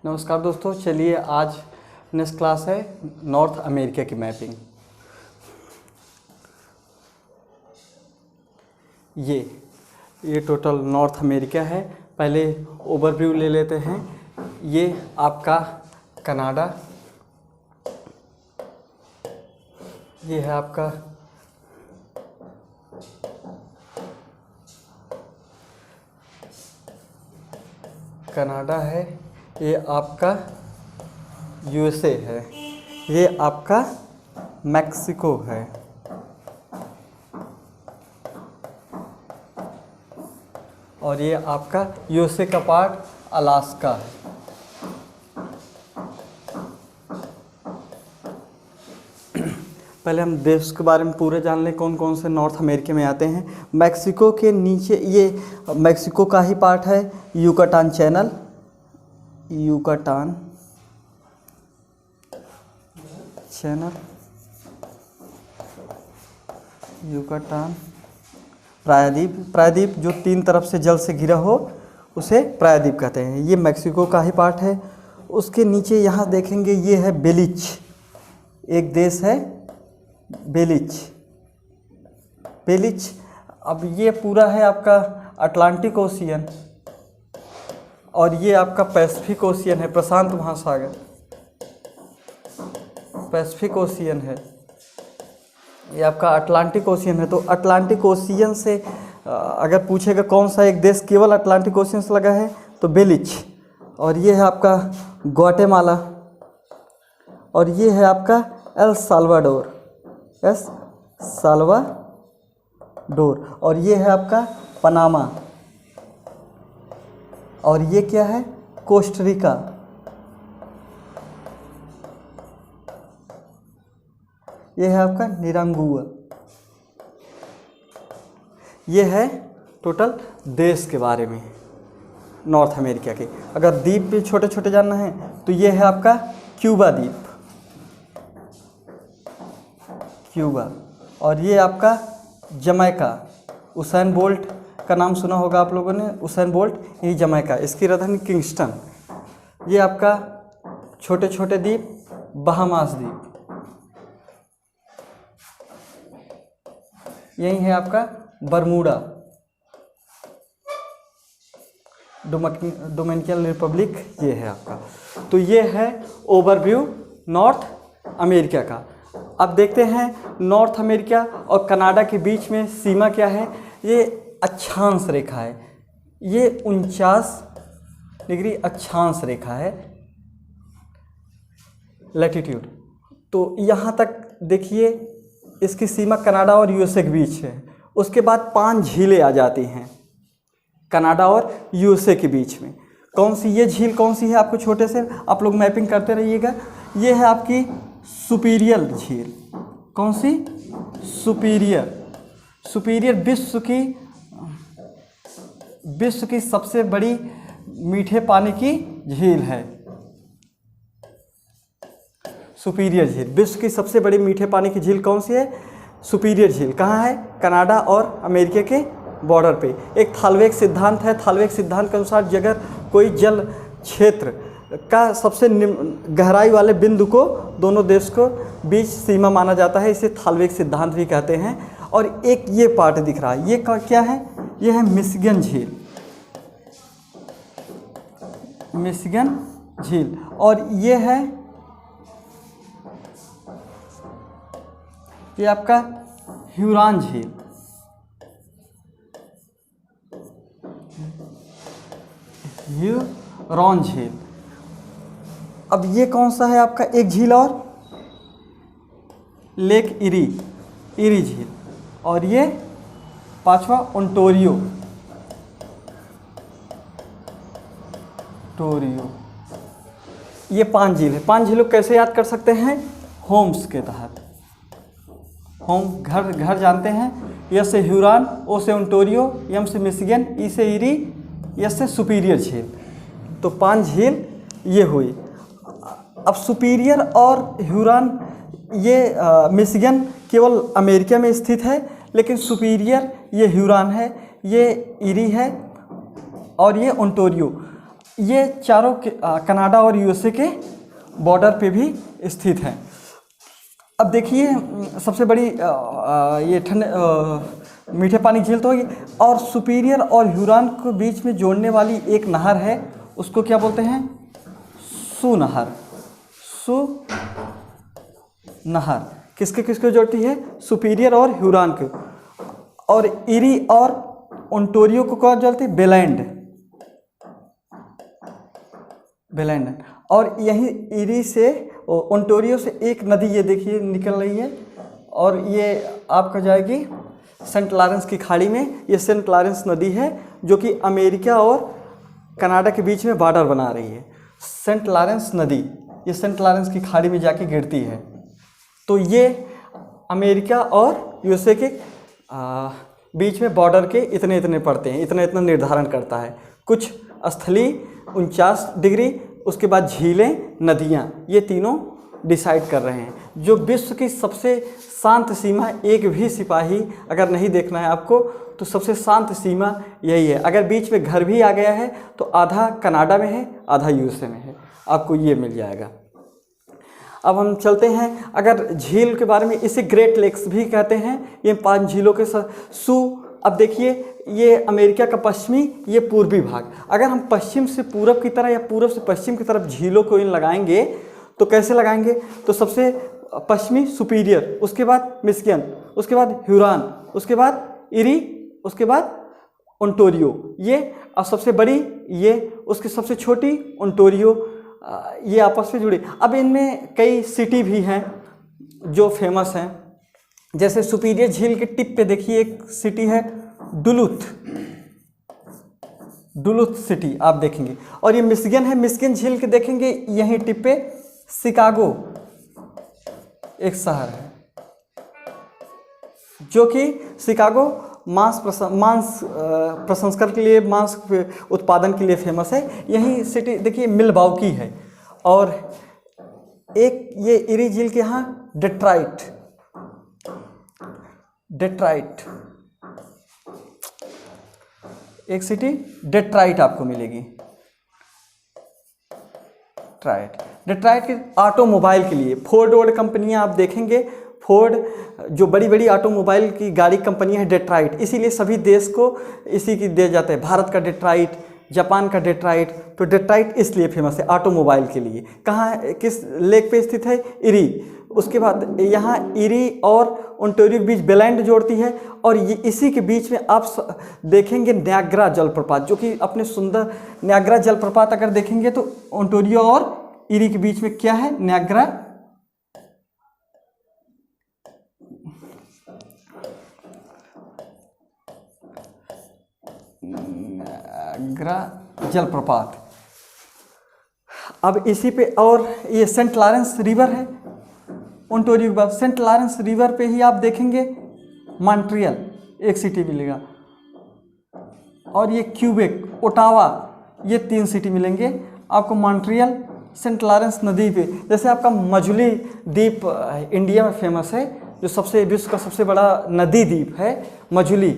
नमस्कार दोस्तों, चलिए आज नेक्स्ट क्लास है नॉर्थ अमेरिका की मैपिंग। ये टोटल नॉर्थ अमेरिका है। पहले ओवरव्यू ले लेते हैं। ये आपका कनाडा, ये है आपका कनाडा है, ये आपका यूएसए है, ये आपका मैक्सिको है, और ये आपका यूएसए का पार्ट अलास्का है। पहले हम देश के बारे में पूरे जान लें, कौन कौन से नॉर्थ अमेरिका में आते हैं। मैक्सिको के नीचे ये मैक्सिको का ही पार्ट है, युकाटान चैनल, युकाटान चैनल, युकाटान प्रायद्वीप। प्रायद्वीप जो तीन तरफ से जल से घिरा हो उसे प्रायद्वीप कहते हैं। ये मैक्सिको का ही पार्ट है। उसके नीचे यहाँ देखेंगे, ये है बेलिच, एक देश है बेलिच। बेलिच, अब ये पूरा है आपका अटलांटिक ओशियन, और ये आपका पैसिफिक ओशियन है, प्रशांत महासागर, पैसिफिक ओशियन है। ये आपका अटलांटिक ओशियन है। तो अटलांटिक ओशियन से अगर पूछेगा कौन सा एक देश केवल अटलांटिक ओशियन से लगा है, तो बेलिच। और ये है आपका ग्वाटेमाला, और ये है आपका एल साल्वाडोर, एस साल्वाडोर, और ये है आपका पनामा, और ये क्या है, कोस्टरिका। ये है आपका निरागुआ। ये है टोटल देश के बारे में नॉर्थ अमेरिका के। अगर द्वीप भी छोटे छोटे जानना है तो ये है आपका क्यूबा द्वीप, क्यूबा, और ये आपका जमैका। उसैन बोल्ट का नाम सुना होगा आप लोगों ने, उसैन बोल्ट, यही जमैका, इसकी राजधानी किंगस्टन। ये आपका छोटे छोटे द्वीप, बहामास द्वीप। यही है आपका बरमूडा, डोमिनिकन रिपब्लिक, ये है आपका। तो ये है ओवरव्यू नॉर्थ अमेरिका का। अब देखते हैं नॉर्थ अमेरिका और कनाडा के बीच में सीमा क्या है। ये अक्षांश रेखा है, ये 49 डिग्री अक्षांश रेखा है, लैटिट्यूड। तो यहाँ तक देखिए, इसकी सीमा कनाडा और यूएसए के बीच है। उसके बाद 5 झीलें आ जाती हैं कनाडा और यूएसए के बीच में। कौन सी ये झील कौन सी है, आपको छोटे से आप लोग मैपिंग करते रहिएगा। ये है आपकी सुपीरियर झील। कौन सी? सुपीरियर। सुपीरियर विश्व की सबसे बड़ी मीठे पानी की झील है। सुपीरियर झील, विश्व की सबसे बड़ी मीठे पानी की झील कौन सी है? सुपीरियर झील। कहाँ है? कनाडा और अमेरिका के बॉर्डर पे। एक थालवेग सिद्धांत है। थालवेग सिद्धांत के अनुसार अगर कोई जल क्षेत्र का सबसे गहराई वाले बिंदु को दोनों देश को बीच सीमा माना जाता है, इसे थालवेग सिद्धांत भी कहते हैं। और एक ये पार्ट दिख रहा है, ये क्या है? ये है मिशिगन झील, मिशिगन झील। और ये है, ये आपका ह्यूरॉन झील, ह्यूरॉन झील। अब ये कौन सा है आपका? एक झील और, लेक इरी, इरी झील। और ये 5वां ओंटारियो, टोरियो। ये 5 झील है। 5 झीलों कैसे याद कर सकते हैं? होम्स के तहत। होम, घर जानते हैं। एस से ह्यूरॉन, ओ से ओंटारियो, एम से मिशिगन, ई से इरी, एस से सुपीरियर झील। तो 5 झील ये हुई। अब सुपीरियर और ह्यूरॉन, ये मिशिगन केवल अमेरिका में स्थित है, लेकिन सुपीरियर ये ह्यूरॉन है, ये इरी है, और ये ओंटारियो। ये चारों कनाडा और यूएसए के बॉर्डर पे भी स्थित हैं। अब देखिए सबसे बड़ी ये मीठे पानी झील तो होगी, और सुपीरियर और ह्यूरॉन को बीच में जोड़ने वाली एक नहर है, उसको क्या बोलते हैं? सू नहर। सू नहर किसके किसको जोड़ती है? सुपीरियर और ह्यूरॉन को। और इरी और ओंटारियो को कौन जोड़ती है? बेलैंड। बेलैंड। और यही इरी से ओंटारियो से एक नदी ये देखिए निकल रही है, और ये आपका जाएगी सेंट लॉरेंस की खाड़ी में। ये सेंट लॉरेंस नदी है जो कि अमेरिका और कनाडा के बीच में बॉर्डर बना रही है। सेंट लॉरेंस नदी ये सेंट लॉरेंस की खाड़ी में जाके गिरती है। तो ये अमेरिका और यूएसए के बीच में बॉर्डर के इतने इतने पड़ते हैं, इतना इतना निर्धारण करता है। कुछ स्थलीय 49 डिग्री, उसके बाद झीलें, नदियाँ, ये तीनों डिसाइड कर रहे हैं। जो विश्व की सबसे शांत सीमा, एक भी सिपाही अगर नहीं देखना है आपको तो सबसे शांत सीमा यही है। अगर बीच में घर भी आ गया है तो आधा कनाडा में है, आधा यूएसए में है, आपको ये मिल जाएगा। अब हम चलते हैं अगर झील के बारे में, इसे ग्रेट लेक्स भी कहते हैं, ये 5 झीलों के सू। अब देखिए ये अमेरिका का पश्चिमी, ये पूर्वी भाग। अगर हम पश्चिम से पूरब की तरफ या पूरब से पश्चिम की तरफ झीलों को इन लगाएंगे तो कैसे लगाएंगे? तो सबसे पश्चिमी सुपीरियर, उसके बाद मिशिगन, उसके बाद ह्यूरॉन, उसके बाद इरी, उसके बाद ओंटारियो, ये और सबसे बड़ी ये, उसकी सबसे छोटी ओंटारियो, ये आपस में जुड़ी। अब इनमें कई सिटी भी हैं जो फेमस हैं, जैसे सुपीरियर झील के टिप पे देखिए एक सिटी है डुलुथ, डुलुथ सिटी आप देखेंगे। और ये मिशिगन है, मिशिगन झील के देखेंगे यहीं टिप पे शिकागो एक शहर है, जो कि शिकागो मांस प्रसंस्करण के लिए, मांस उत्पादन के लिए फेमस है। यही सिटी देखिए मिलवाउकी है। और एक ये इरी झील के यहाँ डेट्राइट, डेट्राइट एक सिटी डेट्राइट आपको मिलेगी। डेट्राइट के ऑटोमोबाइल के लिए फोर्ड कंपनियां आप देखेंगे, फोर्ड जो बड़ी बड़ी ऑटोमोबाइल की गाड़ी कंपनियां हैं डेट्राइट, इसीलिए सभी देश को इसी की दिया जाता है। भारत का डेट्राइट, जापान का डेट्राइट। तो डेट्राइट इसलिए फेमस है ऑटोमोबाइल के लिए। कहाँ, किस लेक पे स्थित है? इरी। उसके बाद यहाँ इरी और ओंटारियो के बीच बेलैंड जोड़ती है, और ये इसी के बीच में आप देखेंगे न्याग्रा जलप्रपात, जो कि अपने सुंदर न्याग्रा जलप्रपात अगर देखेंगे तो ओंटारियो और इरी के बीच में क्या है? न्याग्रा जलप्रपात। अब इसी पे, और ये सेंट लॉरेंस रिवर है ओंटारियो के बाद। सेंट लॉरेंस रिवर पे ही आप देखेंगे मॉन्ट्रियल एक सिटी मिलेगा, और ये क्यूबेक, ओटावा, ये 3 सिटी मिलेंगे आपको मॉन्ट्रियल, सेंट लॉरेंस नदी पे। जैसे आपका मजुली द्वीप इंडिया में फेमस है, जो सबसे विश्व का सबसे बड़ा नदी द्वीप है मजुली,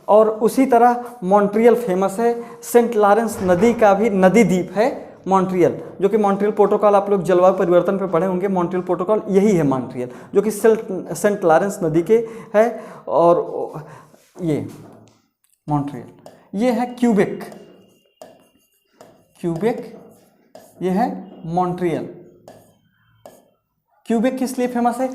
और उसी तरह मॉन्ट्रियल फेमस है। सेंट लॉरेंस नदी का भी नदी द्वीप है मॉन्ट्रियल, जो कि मॉन्ट्रियल प्रोटोकॉल आप लोग जलवायु परिवर्तन पे पढ़े होंगे। मॉन्ट्रियल प्रोटोकॉल यही है मॉन्ट्रियल, जो कि सेंट लॉरेंस नदी के है। और ये मॉन्ट्रियल, ये है क्यूबेक, क्यूबेक ये है मॉन्ट्रियल। क्यूबेक किस लिए फेमस है?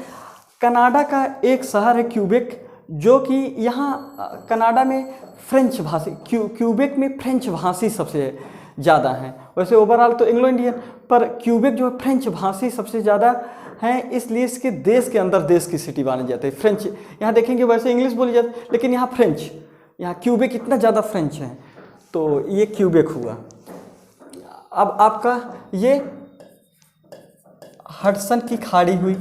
कनाडा का एक शहर है क्यूबेक, जो कि यहाँ कनाडा में फ्रेंच भाषी, क्यूबेक में फ्रेंच भाषी सबसे ज़्यादा हैं। वैसे ओवरऑल तो एंग्लो इंडियन, पर क्यूबेक जो है फ्रेंच भाषी सबसे ज़्यादा हैं, इसलिए इसके देश के अंदर देश की सिटी मानी जाती है। फ्रेंच यहाँ देखेंगे, वैसे इंग्लिश बोली जाती है, लेकिन यहाँ फ्रेंच, यहाँ क्यूबेक इतना ज़्यादा फ्रेंच है, तो ये क्यूबेक हुआ। अब आपका ये हडसन की खाड़ी हुई,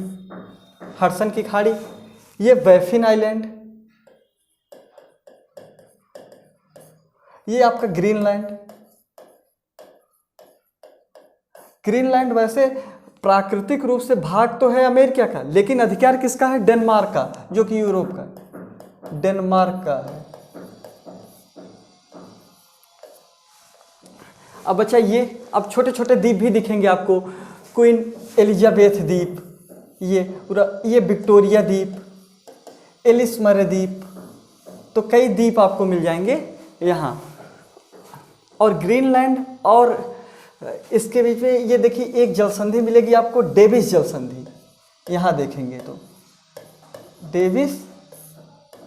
हडसन की खाड़ी, ये बैफिन आइलैंड, ये आपका ग्रीनलैंड। ग्रीनलैंड वैसे प्राकृतिक रूप से भाग तो है अमेरिका का, लेकिन अधिकार किसका है? डेनमार्क का, जो कि यूरोप का, डेनमार्क का है। अब बच्चा ये अब छोटे छोटे द्वीप भी दिखेंगे आपको, क्वीन एलिजाबेथ द्वीप, ये पूरा ये विक्टोरिया द्वीप, एलिस मरे द्वीप, तो कई द्वीप आपको मिल जाएंगे यहाँ। और ग्रीनलैंड और इसके बीच में ये देखिए एक जलसंधि मिलेगी आपको, डेविस जलसंधि, यहाँ देखेंगे तो डेविस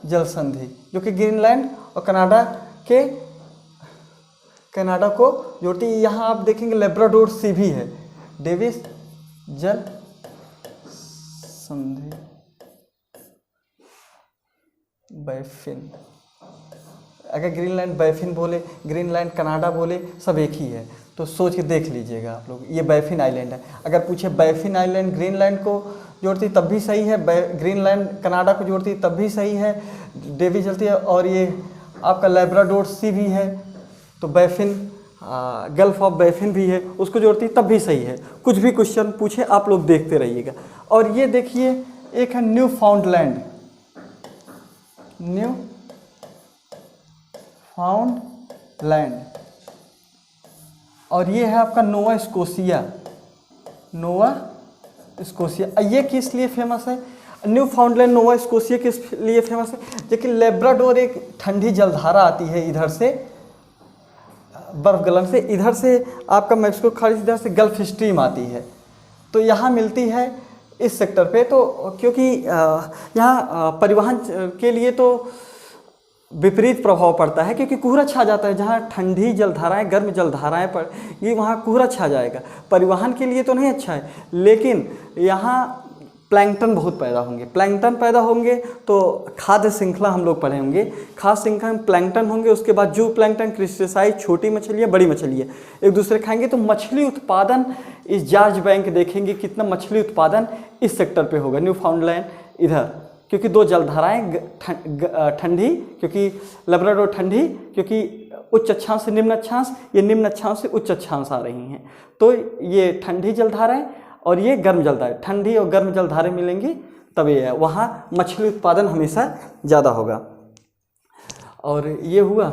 जलसंधि जो कि ग्रीनलैंड और कनाडा को जोड़ती है। यहाँ आप देखेंगे लेब्राडोर सी भी है, डेविस जल संधि बैफिन, अगर ग्रीनलैंड बैफिन बोले, ग्रीनलैंड कनाडा बोले, सब एक ही है, तो सोच के देख लीजिएगा आप लोग। ये बैफिन आइलैंड है, अगर पूछे बैफिन आइलैंड ग्रीनलैंड को जोड़ती तब भी सही है, ग्रीनलैंड कनाडा को जोड़ती तब भी सही है, डेविस चलती है, और ये आपका लेब्राडोर सी भी है तो बैफिन गल्फ ऑफ बैफिन भी है, उसको जोड़ती तब भी सही है। कुछ भी क्वेश्चन पूछे आप लोग देखते रहिएगा। और ये देखिए एक है न्यू फाउंडलैंड, न्यू फाउंडलैंड, और ये है आपका नोवा स्कोशिया, नोवा स्कोशिया। ये किस लिए फेमस है? न्यू फाउंडलैंड नोवा स्कोशिया किस लिए फेमस है? देखिए लेब्राडोर एक ठंडी जलधारा आती है इधर से, बर्फ गलन से, इधर से आपका मैक्सिको खाड़ी, इधर से गल्फ स्ट्रीम आती है, तो यहाँ मिलती है इस सेक्टर पे। तो क्योंकि यहाँ परिवहन के लिए तो विपरीत प्रभाव पड़ता है, क्योंकि कोहरा छा जाता है, जहाँ ठंडी जलधाराएं, गर्म जलधाराएं पर ये वहाँ कोहरा छा जाएगा। परिवहन के लिए तो नहीं अच्छा है, लेकिन यहाँ प्लैंकटन बहुत पैदा होंगे, प्लैंकटन पैदा होंगे तो खाद्य श्रृंखला हम लोग पढ़े होंगे, खाद्य श्रृंखला में प्लैंकटन होंगे, उसके बाद जू प्लैंकटन, क्रिस्टेसाइड, छोटी मछलियाँ, बड़ी मछलियाँ एक दूसरे खाएंगे, तो मछली उत्पादन इस जॉर्ज बैंक देखेंगे कितना मछली उत्पादन इस सेक्टर पे होगा, न्यू फाउंडलैंड इधर, क्योंकि दो जलधाराएं ठंडी, क्योंकि लेब्राडोर ठंडी, क्योंकि उच्च अक्षांश से निम्न अक्षांश, ये निम्न अक्षांश से उच्च अक्षांश आ रही हैं, तो ये ठंडी जलधाराएं और ये गर्म जलधाराएं, ठंडी और गर्म जलधाराएं मिलेंगी तब ये है, वहाँ मछली उत्पादन हमेशा ज़्यादा होगा। और ये हुआ,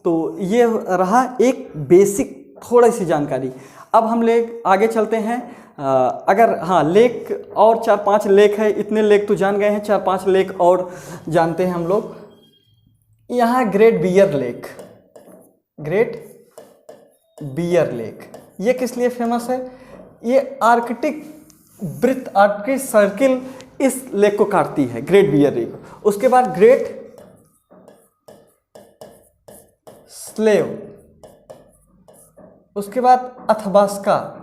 तो ये रहा एक बेसिक थोड़ी सी जानकारी। अब हम लेक आगे चलते हैं। अगर हाँ लेक और 4-5 लेक है, इतने लेक तो जान गए हैं, 4-5 लेक और जानते हैं हम लोग। यहाँ Great Bear Lake, Great Bear Lake, ये किस लिए फेमस है? ये आर्कटिक वृत्त, आर्कटिक सर्किल इस लेक को काटती है, ग्रेट बियर लेक। उसके बाद ग्रेट स्लेव, उसके बाद अथबास्का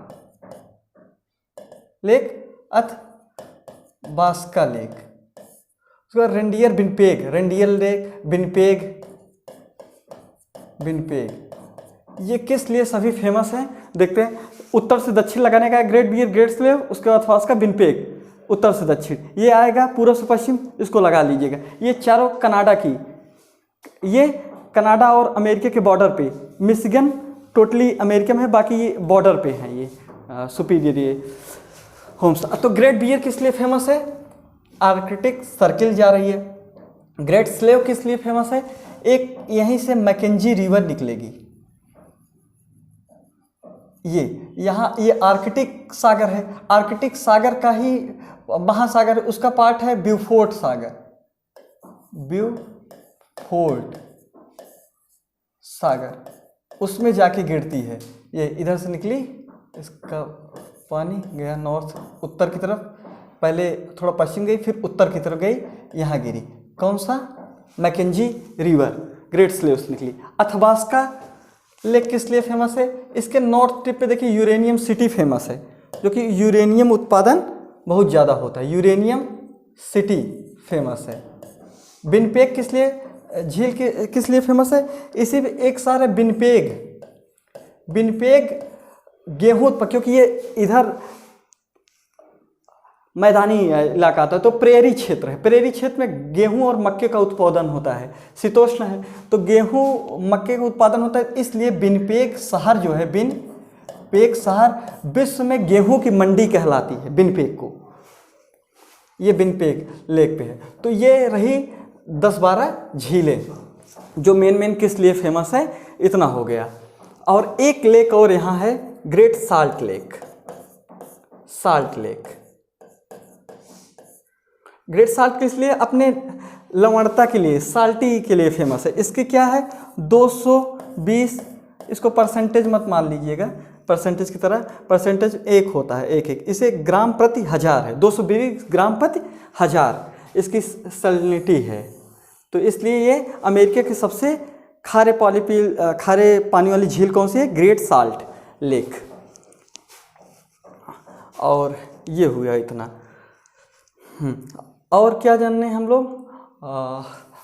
लेक, अथबास्का लेक, उसके बाद reindeer Winnipeg, reindeer lake, Winnipeg, Winnipeg, ये किस लिए सभी फेमस हैं? देखते हैं। उत्तर से दक्षिण लगाने का ग्रेट बियर, ग्रेट स्लेव, उसके बाद अथबास्का, विनपेग, उत्तर से दक्षिण ये आएगा, पूर्व से पश्चिम इसको लगा लीजिएगा। ये चारों कनाडा की, ये कनाडा और अमेरिका के बॉर्डर पे, मिशिगन टोटली अमेरिका में है, बाकी ये बॉर्डर पे हैं, ये सुपीरियर ये होम्स। तो ग्रेट बियर किस लिए फेमस है? आर्कटिक सर्किल जा रही है। ग्रेट स्लेव किस लिए फेमस है? एक यहीं से मैकेंजी रिवर निकलेगी, ये यहाँ ये आर्कटिक सागर है, आर्कटिक सागर का ही महासागर, उसका पार्ट है ब्यूफोर्ट सागर, ब्यूफोर्ट सागर, उसमें जाके गिरती है। ये इधर से निकली, इसका पानी गया नॉर्थ, उत्तर की तरफ, पहले थोड़ा पश्चिम गई, फिर उत्तर की तरफ गई, यहाँ गिरी। कौन सा? मैकेंजी रिवर, ग्रेट स्लेव से निकली। अथबास्का लेक किस लिए फेमस है? इसके नॉर्थ टिप पे देखिए यूरेनियम सिटी फेमस है, जो कि यूरेनियम उत्पादन बहुत ज़्यादा होता है, यूरेनियम सिटी फेमस है। विनपेग किस लिए, झील के किस लिए फेमस है? इसी एक सार है विनपेग, विनपेग गेहूँ, क्योंकि ये इधर मैदानी इलाका आता है, तो प्रेरी क्षेत्र है, प्रेरी क्षेत्र में गेहूं और मक्के का उत्पादन होता है, शीतोष्ण है तो गेहूं मक्के का उत्पादन होता है, इसलिए विनपेग शहर जो है, विनपेग शहर विश्व में गेहूं की मंडी कहलाती है विनपेग को, ये विनपेग लेक पे है। तो ये रही 10-12 झीलें जो मेन किस लिए फेमस है, इतना हो गया। और एक लेक और यहाँ है, great Salt lake. Salt lake, great salt किस लिए? अपने लवणता के लिए, साल्टी के लिए फेमस है। इसके क्या है 220, इसको परसेंटेज मत मान लीजिएगा, परसेंटेज की तरह परसेंटेज एक होता है, एक इसे ग्राम प्रति हजार है, 220 ग्राम प्रति हजार इसकी सैलिनिटी है। तो इसलिए ये अमेरिका की सबसे खारे पानी वाली झील कौन सी है? Great Salt lake. और ये हुआ इतना। और क्या जानने हैं हम लोग?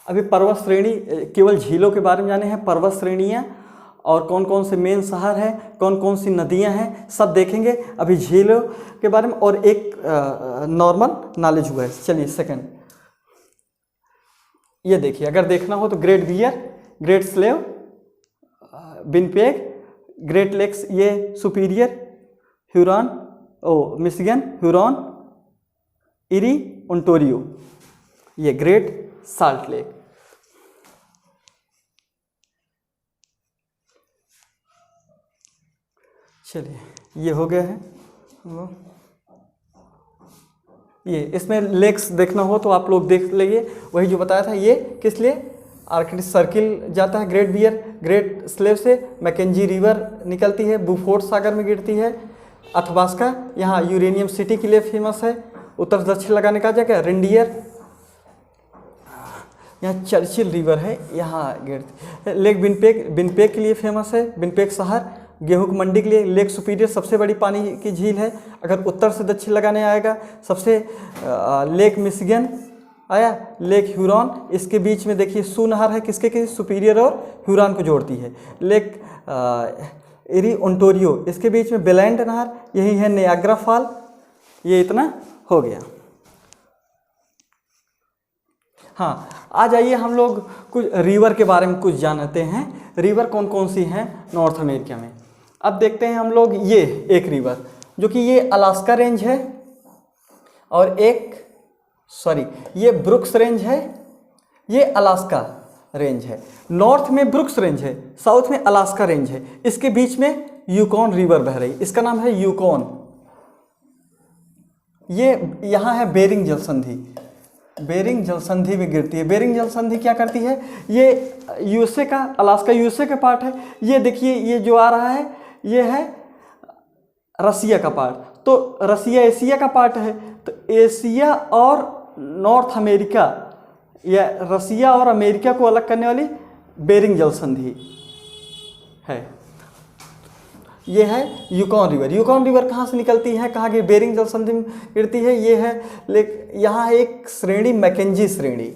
अभी पर्वत श्रेणी, केवल झीलों के बारे में जाने हैं, पर्वत श्रेणियाँ और कौन कौन से मेन शहर हैं, कौन कौन सी नदियाँ हैं, सब देखेंगे अभी झीलों के बारे में। और एक नॉर्मल नॉलेज हुआ है। चलिए सेकंड, ये देखिए, अगर देखना हो तो Great Bear, Great Slave, Winnipeg, Great Lakes, ये Superior, Huron, Michigan, Huron, Erie, Ontario, ये ग्रेट साल्ट लेक। चलिए ये हो गया है। ये इसमें लेक्स देखना हो तो आप लोग देख लीजिए, वही जो बताया था। ये किस लिए? आर्कटिक सर्किल जाता है ग्रेट बियर, ग्रेट स्लेव से मैकेंजी रिवर निकलती है, ब्यूफोर्ट सागर में गिरती है। अथबास्का यहाँ यूरेनियम सिटी के लिए फेमस है, उत्तर दक्षिण लगाने का जगह। रेंडियर यहाँ चर्चिल रिवर है, यहाँ गिरती है। लेक विनिपेग, विनिपेग के लिए फेमस है, विनिपेग शहर। गेहूं की मंडी के लिए। लेक सुपीरियर सबसे बड़ी पानी की झील है, अगर उत्तर से दक्षिण लगाने आएगा। सबसे लेक मिशिगन आया, लेक ह्यूरॉन, इसके बीच में देखिए सू नहर है, किसके के? सुपीरियर और ह्यूरॉन को जोड़ती है। लेक एरी, ओंटारियो, इसके बीच में बेलैंड नहर, यही है नियाग्रा फॉल। ये इतना हो गया। हाँ, आ जाइए हम लोग कुछ रिवर के बारे में कुछ जानते हैं। रिवर कौन कौन सी हैं नॉर्थ अमेरिका में? अब देखते हैं हम लोग। ये एक रिवर जो कि ये अलास्का रेंज है, और ये ब्रुक्स रेंज है, ये अलास्का रेंज है। नॉर्थ में ब्रुक्स रेंज है, साउथ में अलास्का रेंज है। इसके बीच में यूकॉन रिवर बह रही, इसका नाम है यूकॉन। ये यहाँ है बेरिंग जलसंधि, बेरिंग जलसंधि में गिरती है। बेरिंग जलसंधि क्या करती है? ये यूएसए का, अलास्का यूएसए का पार्ट है। ये देखिए, ये जो आ रहा है ये है रसिया का पार्ट, तो रसिया एशिया का पार्ट है। तो एशिया और नॉर्थ अमेरिका या रसिया और अमेरिका को अलग करने वाली बेरिंग जलसंधि है। ये है यूकॉन रिवर। यूकॉन रिवर कहाँ से निकलती है, कहाँ की? बेरिंग जलसंधि में गिरती है। ये है यहाँ एक श्रेणी मैकेंजी श्रेणी,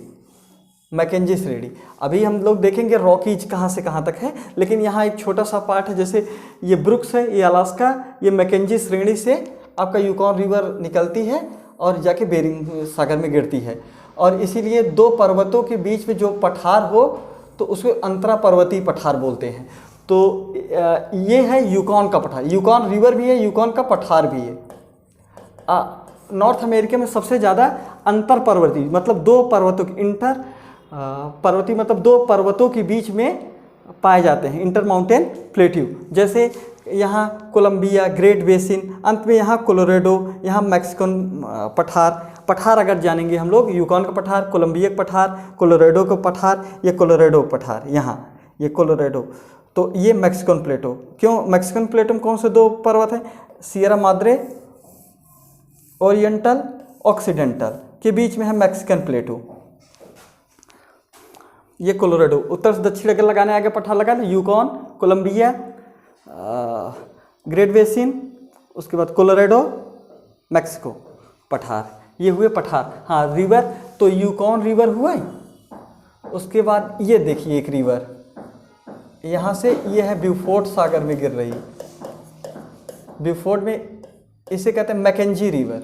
मैकेंजी श्रेणी। अभी हम लोग देखेंगे रॉकीज कहाँ से कहाँ तक है, लेकिन यहाँ एक छोटा सा पार्ट है। जैसे ये ब्रुक्स है, ये अलास्का, ये मैकेंजी श्रेणी से आपका यूकॉन रिवर निकलती है और जाके बेरिंग सागर में गिरती है। और इसीलिए दो पर्वतों के बीच में जो पठार हो तो उसको अंतरा पर्वतीय पठार बोलते हैं। तो ये है यूकॉन का पठार, यूकॉन रिवर भी है, यूकॉन का पठार भी है। नॉर्थ अमेरिका में सबसे ज़्यादा अंतर पर्वतीय, मतलब दो पर्वतों की, इंटर पर्वतीय मतलब दो पर्वतों के बीच में पाए जाते हैं, इंटर माउंटेन प्लेट्यू। जैसे यहाँ कोलंबिया, ग्रेट बेसिन, अंत में यहाँ कोलोराडो, यहाँ मैक्सिकन पठार अगर जानेंगे हम लोग, यूकॉन का पठार, कोलंबिया का पठार, कोलोराडो का पठार, ये कोलोराडो पठार, यहाँ ये कोलोराडो। तो ये मैक्सिकन प्लेटो। क्यों मैक्सिकन प्लेटो में कौन से दो पर्वत हैं? सियरा माद्रे ओरिएंटल ऑक्सीडेंटल के बीच में है मैक्सिकन प्लेटो। ये कोलोराडो, उत्तर से दक्षिण अगर लगाने आगे पठार लगा ना, यूकॉन, कोलंबिया, ग्रेट बेसिन, उसके बाद कोलोराडो, मैक्सिको पठार, ये हुए पठार। हाँ रिवर, तो यूकॉन रिवर हुआ ही। उसके बाद ये देखिए एक रिवर यहाँ से, ये है ब्यूफोर्ट सागर में गिर रही, ब्यूफोर्ट में, इसे कहते हैं मैकेंजी रिवर।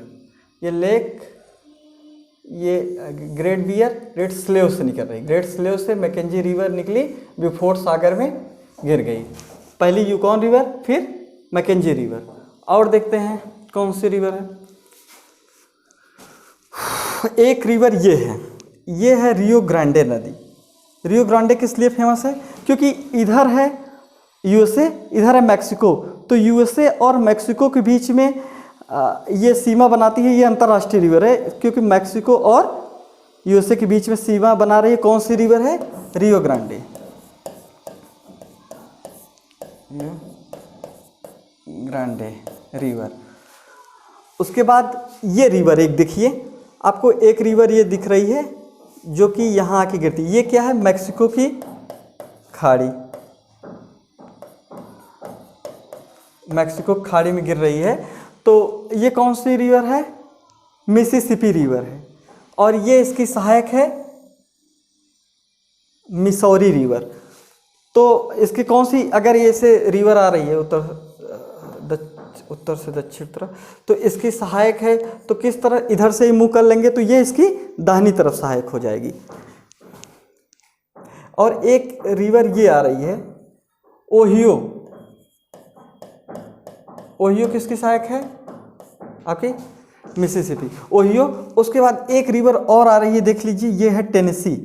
ये लेक, ये ग्रेट बियर, ग्रेट स्लेव से निकल रही, ग्रेट स्लेव से मैकेंजी रिवर निकली, ब्यूफोर्ट सागर में गिर गई। पहली यूकॉन रिवर, फिर मैकेंजी रिवर। और देखते हैं कौन सी रिवर है। एक रिवर ये है रियो ग्रांडे नदी। रियो ग्रांडे किस लिए फेमस है? क्योंकि इधर है यूएसए, इधर है मैक्सिको। तो यूएसए और मैक्सिको के बीच में ये सीमा बनाती है, ये अंतर्राष्ट्रीय रिवर है, क्योंकि मैक्सिको और यूएसए के बीच में सीमा बना रही है कौन सी रिवर है? Rio Grande. Grande river. उसके बाद ये रिवर एक देखिए, आपको एक रिवर ये दिख रही है जो कि यहाँ आके गिरती है, ये क्या है? मैक्सिको की खाड़ी, मैक्सिको खाड़ी में गिर रही है। तो ये कौन सी रिवर है? मिसिसिपी रिवर है। और ये इसकी सहायक है मिसौरी रिवर। तो इसकी कौन सी, अगर ये से रिवर आ रही है उत्तर से दक्षिण तरफ, तो इसकी सहायक है, तो किस तरह इधर से ही मुंह कर लेंगे तो ये इसकी दाहिनी तरफ सहायक हो जाएगी। और एक रिवर ये आ रही है ओहियो। ओहियो किसकी सहायक है? आपकी मिसिसिपी, ओहियो। उसके बाद एक रिवर और आ रही है, देख लीजिए, ये है टेनेसी।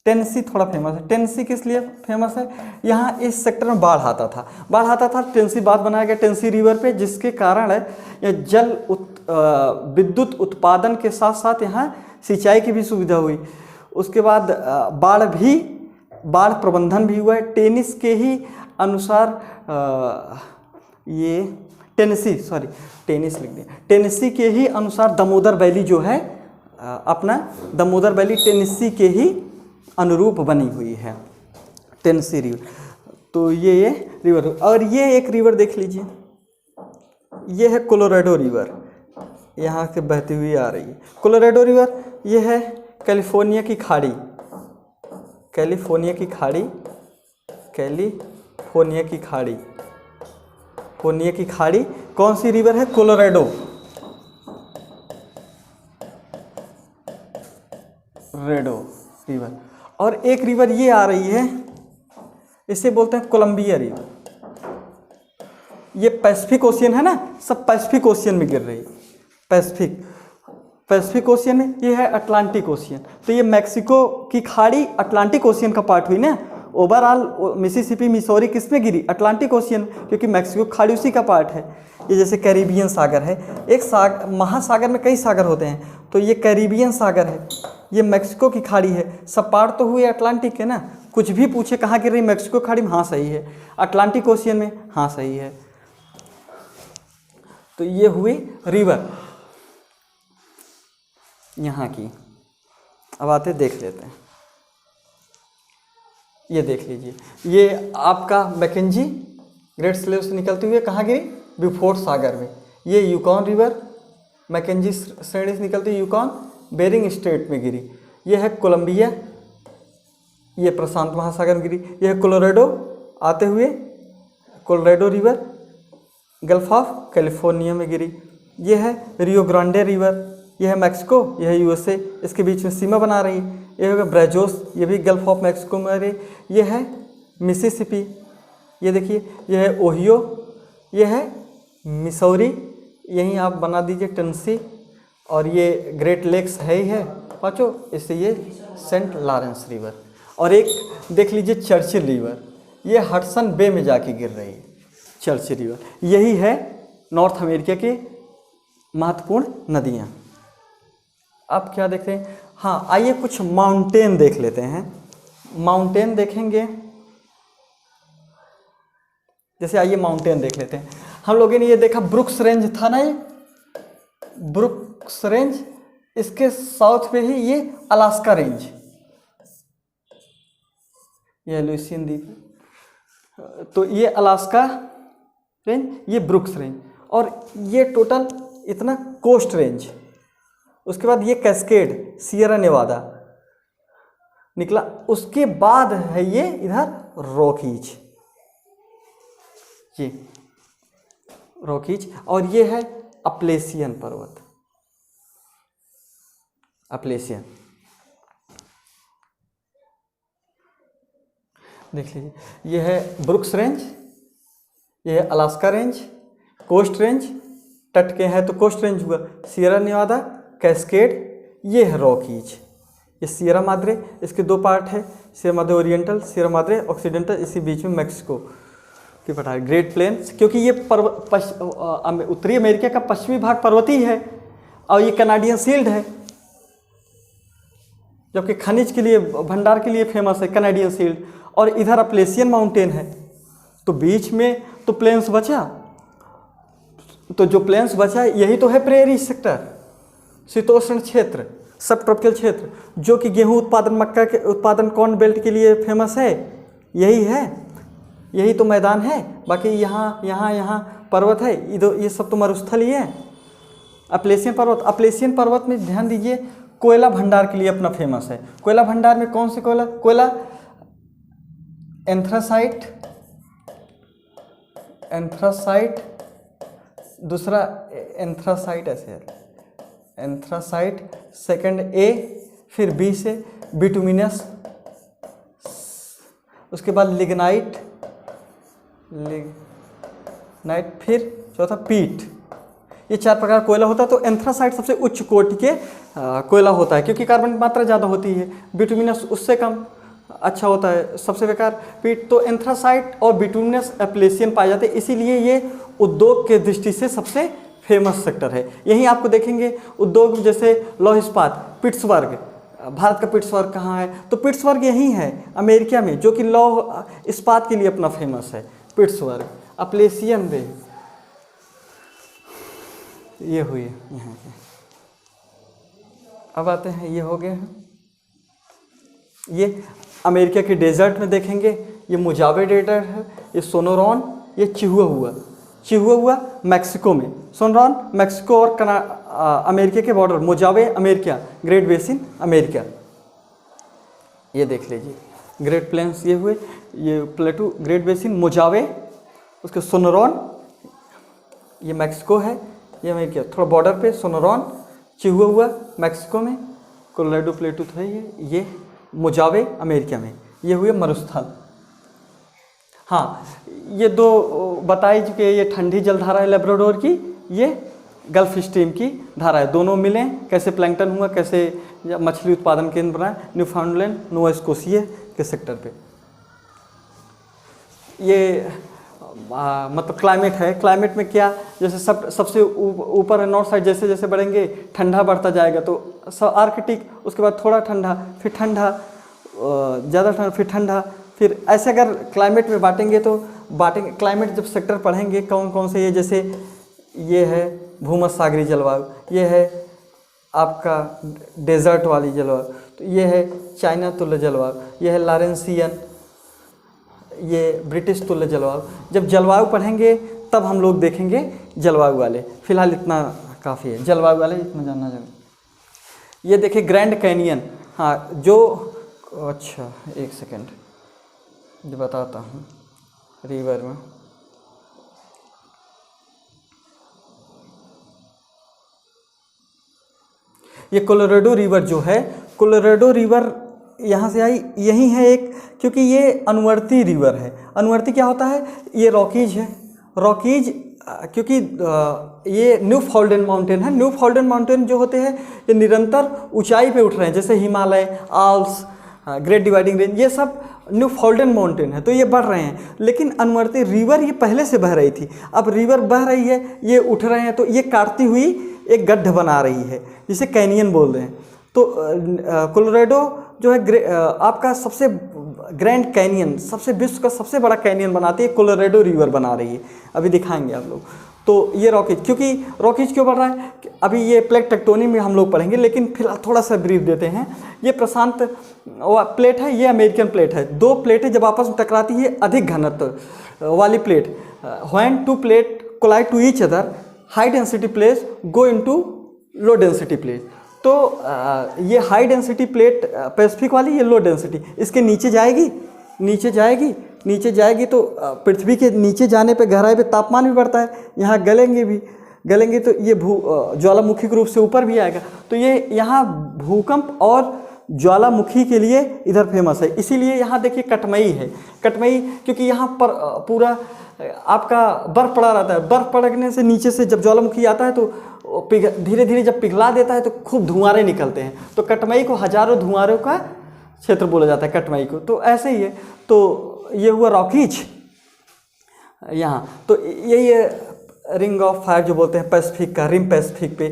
टेनेसी थोड़ा फेमस है। टेनेसी किस लिए फेमस है? यहाँ इस सेक्टर में बाढ़ आता था, टेनेसी बांध बनाया गया टेनेसी रिवर पे, जिसके कारण जल विद्युत उत्पादन के साथ साथ यहाँ सिंचाई की भी सुविधा हुई। उसके बाद बाढ़ प्रबंधन भी हुआ है। टेनिस के ही अनुसार ये टेनेसी के ही अनुसार दामोदर वैली जो है अपना दामोदर वैली टेनेसी के ही अनुरूप बनी हुई है, टेनेसी रिवर। तो ये रिवर। और ये एक रिवर देख लीजिए, ये है कोलोराडो रिवर, यहाँ से बहती हुई आ रही है। कोलोराडो रिवर ये है कैलिफोर्निया की खाड़ी, फोर्निया की खाड़ी कौन सी रिवर है? Colorado river. और एक रिवर ये आ रही है, इसे बोलते हैं कोलंबिया रिवर। ये पैसिफिक ओशियन है ना, सब पैसिफिक ओशियन में गिर रही है। पैसिफिक ओशियन में, ये है अटलांटिक ओशियन। तो ये मैक्सिको की खाड़ी अटलांटिक ओशियन का पार्ट हुई ना। ओवरऑल मिसिसिपी मिसौरी किस में गिरी? अटलांटिक ओशियन, क्योंकि मैक्सिको खाड़ी उसी का पार्ट है। ये जैसे कैरिबियन सागर है, एक महासागर में कई सागर होते हैं, तो ये कैरिबियन सागर है, ये मैक्सिको की खाड़ी है। सब पार्ट तो हुए अटलांटिक के ना। कुछ भी पूछे कहाँ गिर रही? मैक्सिको खाड़ी में, हाँ सही है। अटलांटिक ओशियन में, हाँ सही है। तो ये हुई रिवर यहाँ की। अब आते देख लेते हैं, ये देख लीजिए, ये आपका मैकेंजी ग्रेट स्लेव से निकलते हुए कहाँ गिरी? ब्यूफोर्ट सागर में। ये यूकॉन रिवर मैकेंजी श्रेणी से निकलती हुई यूकॉन बेरिंग स्ट्रेट में गिरी। ये है कोलंबिया, ये प्रशांत महासागर में गिरी। ये है कोलोराडो आते हुए, Colorado river gulf of California में गिरी। ये है रियो ग्रांडे रिवर, यह है मैक्सिको, यह है यूएसए, इसके बीच में सीमा बना रही। ये होगा ब्राजोस, ये भी गल्फ ऑफ मैक्सिको में रही। ये है मिसिसिपी, ये देखिए, यह है ओहियो, यह है मिसौरी, यहीं आप बना दीजिए टेनेसी। और ये ग्रेट लेक्स है ही है पाँचों, इससे ये सेंट लॉरेंस रिवर। और एक देख लीजिए चर्चिल रिवर, ये हडसन बे में जाके गिर रही है चर्चिल रिवर। यही है नॉर्थ अमेरिका के महत्वपूर्ण नदियाँ। अब क्या देखते हैं? हाँ, आइए कुछ माउंटेन देख लेते हैं। माउंटेन देखेंगे, जैसे आइए माउंटेन देख लेते हैं। हम लोगों ने ये देखा ब्रुक्स रेंज था ना, ये ब्रुक्स रेंज, इसके साउथ पे ही ये अलास्का रेंज, ये लुइसियन द्वीप। तो ये अलास्का रेंज, ये ब्रुक्स रेंज, और ये टोटल इतना कोस्ट रेंज। उसके बाद ये कैस्केड सियरा नेवादा निकला। उसके बाद है ये इधर रॉकीज, ये रॉकीज। और ये है अपलेशियन पर्वत, अपलेशियन देख लीजिए। ये है ब्रुक्स रेंज, ये है अलास्का रेंज, कोस्ट रेंज, तट के हैं तो कोस्ट रेंज हुआ, सियरा नेवादा, कैस्केड, ये है रॉकीज। ये सियरा माद्रे, इसके दो पार्ट है, Sierra Madre oriental, Sierra Madre occidental, इसी बीच में मैक्सिको। की पठार, ग्रेट प्लेन्स, क्योंकि ये उत्तरी अमेरिका का पश्चिमी भाग पर्वतीय है और ये कनाडियन शील्ड है, जबकि खनिज के लिए, भंडार के लिए फेमस है कनाडियन शील्ड, और इधर अपलेशियन माउंटेन है। तो बीच में तो प्लेन्स बचा, तो जो प्लेन्स बचा यही तो है प्रेरी सेक्टर, शीतोष्ण क्षेत्र, सब ट्रॉपिकल क्षेत्र, जो कि गेहूं उत्पादन, मक्का के उत्पादन, कॉर्न बेल्ट के लिए फेमस है। यही है, यही तो मैदान है। बाकी यहाँ पर्वत है, इधर ये सब तो मरुस्थल ही है। अपलेशियन पर्वत, अपलेशियन पर्वत में ध्यान दीजिए कोयला भंडार के लिए अपना फेमस है। कोयला भंडार में कौन से कोयला एंथ्रासाइट, दूसरा एंथ्रासाइट, ऐसे है एंथ्रासाइट, सेकंड ए, फिर बी से बिटुमिनस, उसके बाद लिग्नाइट, फिर चौथा पीट। ये 4 प्रकार कोयला होता है। तो एंथ्रासाइट सबसे उच्च कोटि के कोयला होता है, क्योंकि कार्बन की मात्रा ज़्यादा होती है। बिटुमिनस उससे कम अच्छा होता है, सबसे बेकार पीट। तो एंथ्रासाइट और बिटुमिनस अपलेशियन पाए जाते हैं, इसीलिए ये उद्योग के दृष्टि से सबसे फेमस सेक्टर है। यहीं आपको देखेंगे उद्योग जैसे लौह इस्पात, पिट्सबर्ग, भारत का पिट्सबर्ग कहाँ है? तो पिट्सबर्ग यहीं है अमेरिका में, जो कि लौह इस्पात के लिए अपना फेमस है। पिट्सबर्ग, अपलेशियन वे, ये हुई यहाँ के। अब आते हैं, ये हो गए हैं, ये अमेरिका के डेजर्ट में देखेंगे, ये मोजावे डेजर्ट है, ये सोनोरॉन, ये चिहुआहुआ मैक्सिको में, सोनोरॉन मैक्सिको और अमेरिका के बॉर्डर, मोजावे अमेरिका, ग्रेट बेसिन अमेरिका। ये देख लीजिए ग्रेट प्लेन्स ये हुए, ये प्लेटू, ग्रेट बेसिन, मोजावे, उसके सोनोरॉन, ये मैक्सिको है, ये अमेरिका, थोड़ा बॉर्डर पे सोनोरॉन, चिहुआहुआ मैक्सिको में, कोलोराडो प्लेटू है ये मोजावे अमेरिका में। ये हुए मरुस्थल। हाँ, ये 2 बताई चुके, ये ठंडी जलधारा है लेब्राडोर की, ये गल्फ स्ट्रीम की धारा है। दोनों मिलें, कैसे प्लैंकटन हुआ, कैसे मछली उत्पादन केंद्र बना, न्यूफाउंडलैंड, नोवा स्कोशिया के सेक्टर पे। ये मतलब क्लाइमेट है। क्लाइमेट में क्या, जैसे सबसे ऊपर नॉर्थ साइड जैसे जैसे बढ़ेंगे ठंडा बढ़ता जाएगा, तो सब आर्कटिक, उसके बाद थोड़ा ठंडा, फिर ठंडा, ज़्यादा ठंडा, फिर ठंडा, फिर ऐसे अगर क्लाइमेट में बांटेंगे तो बांटेंगे। क्लाइमेट जब सेक्टर पढ़ेंगे कौन कौन से, ये जैसे ये है भूमध्यसागरीय जलवायु, ये है आपका डेजर्ट वाली जलवायु, तो ये है चाइना तुल्य जलवायु, ये है लॉरेंसियन, ये ब्रिटिश तुल्य जलवायु। जब जलवायु पढ़ेंगे तब हम लोग देखेंगे जलवायु वाले। फिलहाल इतना काफ़ी है जलवायु वाले, इतना जानना चाहिए। ये देखिए ग्रैंड कैनियन, हाँ, जो अच्छा एक सेकेंड जो बताता हूँ, रिवर में ये कोलोराडो रिवर जो है, कोलोराडो रिवर यहाँ से आई, यही है एक, क्योंकि ये अनुवर्ती रिवर है। अनुवर्ती क्या होता है? ये रॉकीज है, रॉकीज, क्योंकि ये न्यू फाउंडेन माउंटेन है। न्यू फाउंडेन माउंटेन जो होते हैं ये निरंतर ऊंचाई पे उठ रहे हैं, जैसे Himalaya, Alps, great dividing range, ये सब न्यू फाउंडेन माउंटेन है, तो ये बढ़ रहे हैं। लेकिन अनुवर्ती रिवर ये पहले से बह रही थी, अब रिवर बह रही है, ये उठ रहे हैं, तो ये काटती हुई एक गड्ढ बना रही है, जिसे कैनियन बोल रहे हैं। तो कोलोराडो जो है आपका सबसे ग्रैंड कैनियन, सबसे विश्व का सबसे बड़ा कैनियन बनाती है, कोलोराडो रिवर बना रही है। अभी दिखाएंगे आप लोग। तो ये रॉकेज, क्योंकि रॉकेज क्यों बढ़ रहा है, अभी ये प्लेट टेक्टोनिक में हम लोग पढ़ेंगे, लेकिन फिलहाल थोड़ा सा ब्रीफ देते हैं। ये प्रशांत प्लेट है, ये अमेरिकन प्लेट है। 2 प्लेटें जब आपस में टकराती है, अधिक घनत्व वाली plate, when 2 plate collide to each other, high density plates go into low density plate. तो ये हाई डेंसिटी प्लेट पैसिफिक वाली, ये लो डेंसिटी, इसके नीचे जाएगी, नीचे जाएगी, नीचे जाएगी, तो पृथ्वी के नीचे जाने पे गहराई पे तापमान भी बढ़ता है, यहाँ गलेंगे तो ये ज्वालामुखी के रूप से ऊपर भी आएगा। तो ये यहाँ भूकंप और ज्वालामुखी के लिए इधर फेमस है। इसीलिए यहाँ देखिए कटमई है, कटमई, क्योंकि यहाँ पर पूरा आपका बर्फ़ पड़ा रहता है। बर्फ़ पड़ने से नीचे से जब ज्वालामुखी आता है तो धीरे धीरे जब पिघला देता है तो खूब धुआंरे निकलते हैं, तो कटमई को हजारों धुआंरों का क्षेत्र बोला जाता है, कटमई को। तो ऐसे ही है। तो ये हुआ रॉकीज। यहाँ तो यही है रिंग ऑफ फायर जो बोलते हैं पैसिफिक का, रिम पैसिफिक पे,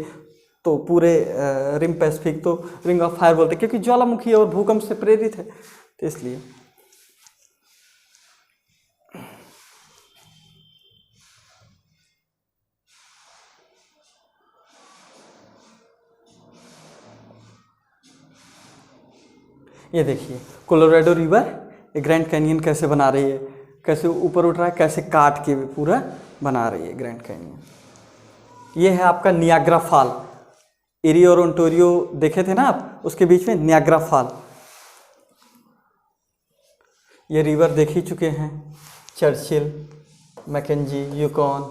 तो पूरे रिम पैसिफिक तो रिंग ऑफ फायर बोलते हैं क्योंकि ज्वालामुखी और भूकंप से प्रेरित है, तो इसलिए। ये देखिए कोलोराडो रिवर, ये ग्रैंड कैनियन कैसे बना रही है, कैसे ऊपर उठ रहा है, कैसे काट के पूरा बना रही है ग्रैंड कैनियन। ये है आपका नियाग्रा फॉल, एरी और ओंटारियो देखे थे ना आप, उसके बीच में नियाग्रा फॉल। ये रिवर देख ही चुके हैं, Churchill, Mackenzie, Yukon,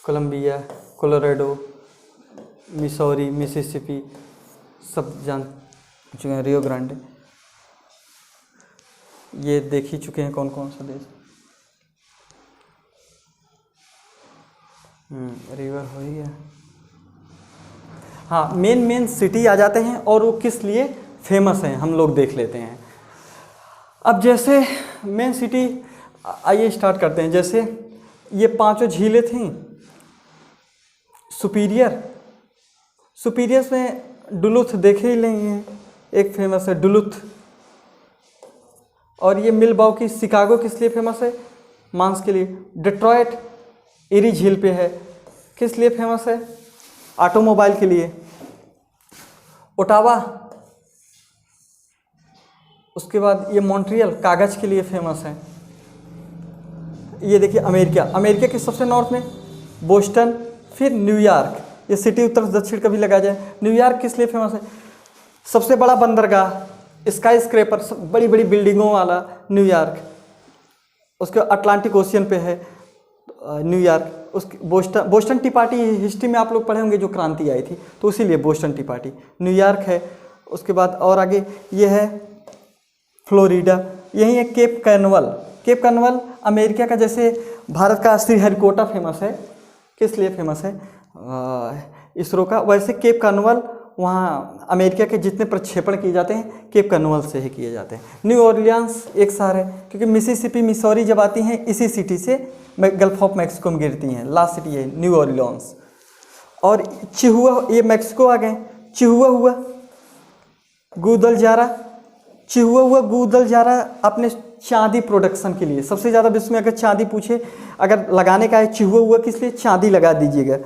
Columbia, Colorado, Missouri, Mississippi, सब जान चुके हैं, रियो ग्रांडे। ये देख ही चुके हैं कौन कौन सा देश। रिवर हो ही गया। हाँ, मेन सिटी आ जाते हैं और वो किस लिए फेमस हैं हम लोग देख लेते हैं। अब जैसे मेन सिटी, आइए स्टार्ट करते हैं। जैसे ये पांचों झीलें थीं, सुपीरियर में डुलुथ देखे ही लेंगे, एक फेमस है डुलुथ। और ये मिलवाउकी शिकागो किस लिए फेमस है, मांस के लिए। डिट्रॉयट एरी झील पे है, किस लिए फेमस है, ऑटोमोबाइल के लिए। ओटावा, उसके बाद ये मॉन्ट्रियल कागज के लिए फेमस है। ये देखिए अमेरिका के सबसे नॉर्थ में बोस्टन, फिर न्यूयॉर्क, ये सिटी उत्तर दक्षिण कभी लगा जाए। न्यूयॉर्क किस लिए फेमस है, सबसे बड़ा बंदरगाह, स्काई स्क्रैपर, बड़ी बड़ी बिल्डिंगों वाला न्यूयॉर्क। उसके अटलांटिक ओशियन पे है न्यूयॉर्क। उसके बोस्टन टी पार्टी हिस्ट्री में आप लोग पढ़े होंगे, जो क्रांति आई थी, तो इसीलिए बोस्टन टी पार्टी न्यूयॉर्क है। उसके बाद और आगे ये है फ्लोरिडा, यही है केप कैनवल अमेरिका का, जैसे भारत का श्रीहरिकोटा फेमस है, किस लिए फेमस है, इसरो का। वैसे केप कैनवल वहाँ अमेरिका के जितने प्रक्षेपण किए जाते हैं केप कैनवल से ही किए जाते हैं। न्यू ऑरलियंस एक शहर है, क्योंकि मिसिसिपी मिसौरी जब आती हैं इसी सिटी से गल्फ ऑफ मैक्सिको में गिरती हैं। लास्ट सिटी है न्यू ऑरलियंस। और चिहुआ, ये मैक्सिको आ गए। चिहुआ गुदलजारा अपने चांदी प्रोडक्शन के लिए सबसे ज़्यादा विश्व में, अगर चांदी पूछे, अगर लगाने का है चिहुआ किस लिए, चांदी लगा दीजिएगा,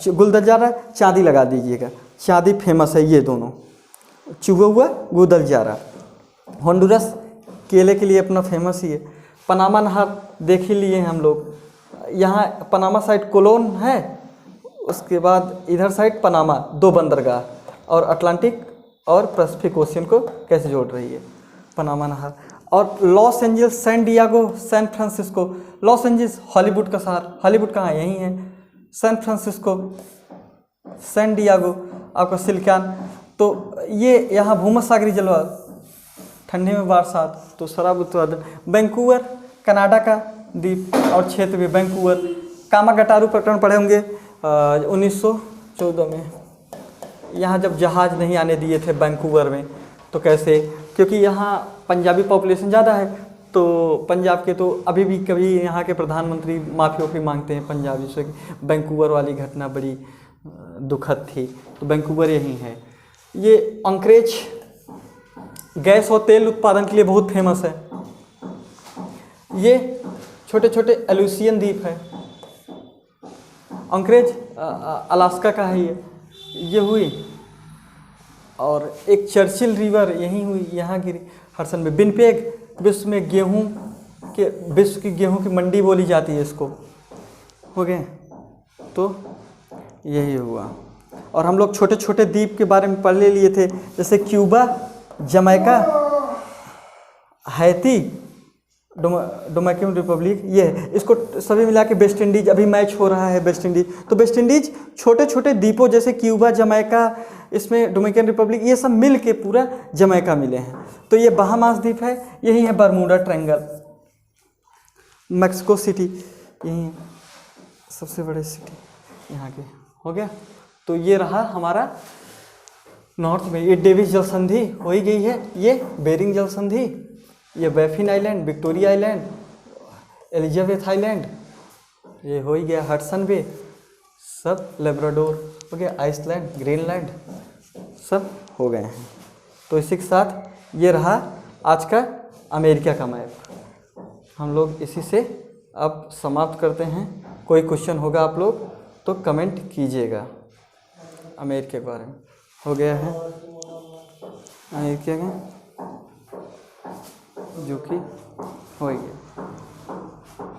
गुदलजारा चांदी लगा दीजिएगा, चांदी फेमस है ये दोनों, चिहुआ गुदलजारा। होंडुरस केले के लिए अपना फेमस ही है। पनामा नहर देख ही लिए हैं हम लोग, यहाँ पनामा साइड कोलोन है, उसके बाद इधर साइड पनामा, दो बंदरगाह, और अटलांटिक और पैसिफिक ओशियन को कैसे जोड़ रही है पनामा नहर। और Los Angeles, San Diego, San Francisco. Los Angeles Hollywood का शहर, हॉलीवुड कहाँ है, यहीं है। सैन फ्रांसिस्को, सैन डियागो आपका सिलिकॉन। तो ये यहाँ भूमध्यसागरीय जलवायु, ठंडे में बरसात, तो शराब उत्पादन। वैंकूवर कनाडा का द्वीप और क्षेत्र भी वैंकूवर। कामागटारू प्रकरण पढ़े होंगे 1914 में, यहाँ जब जहाज़ नहीं आने दिए थे वैंकूवर में, तो कैसे, क्योंकि यहाँ पंजाबी पॉपुलेशन ज़्यादा है, तो पंजाब के तो अभी भी कभी यहाँ के प्रधानमंत्री माफ़ी मांगते हैं पंजाबी से। वैंकूवर वाली घटना बड़ी दुखद थी, तो वैंकूवर यही है। ये अंकरेज गैस और तेल उत्पादन के लिए बहुत फेमस है। ये छोटे छोटे एलुसियन द्वीप है। अंकरेज अलास्का का है ये हुई। और एक चर्चिल रिवर यहीं हुई, यहाँ गिरी, हडसन में। विनपेग विश्व में विश्व की गेहूं की मंडी बोली जाती है, इसको हो गए। तो यही हुआ। और हम लोग छोटे छोटे द्वीप के बारे में पढ़ ले लिए थे, जैसे Cuba, Jamaica, Haiti, Dominican Republic, ये है। इसको सभी मिला के वेस्ट इंडीज, अभी मैच हो रहा है वेस्ट इंडीज। तो वेस्ट इंडीज छोटे छोटे द्वीपों जैसे क्यूबा, जमैका, इसमें डोमिनिकन रिपब्लिक, ये सब मिल के पूरा जमैका मिले हैं। तो ये बहामास द्वीप है, यही है बर्मुडा ट्रायंगल। मैक्सिको सिटी यही है, सबसे बड़े सिटी यहाँ के, हो गया। तो ये रहा हमारा नॉर्थ में। ये डेविस जल संधि हो ही गई है, ये बेरिंग जल संधि, ये Baffin island, Victoria island, Elizabeth island, ये हो ही गया हडसन बे, सब लेब्राडोर हो गया, आइसलैंड, ग्रीनलैंड सब हो गए हैं। तो इसी के साथ ये रहा आज का अमेरिका का मैप। हम लोग इसी से अब समाप्त करते हैं। कोई क्वेश्चन होगा आप लोग तो कमेंट कीजिएगा। अमेरिका के बारे में हो गया है, अमेरिका का जो कि हो गया।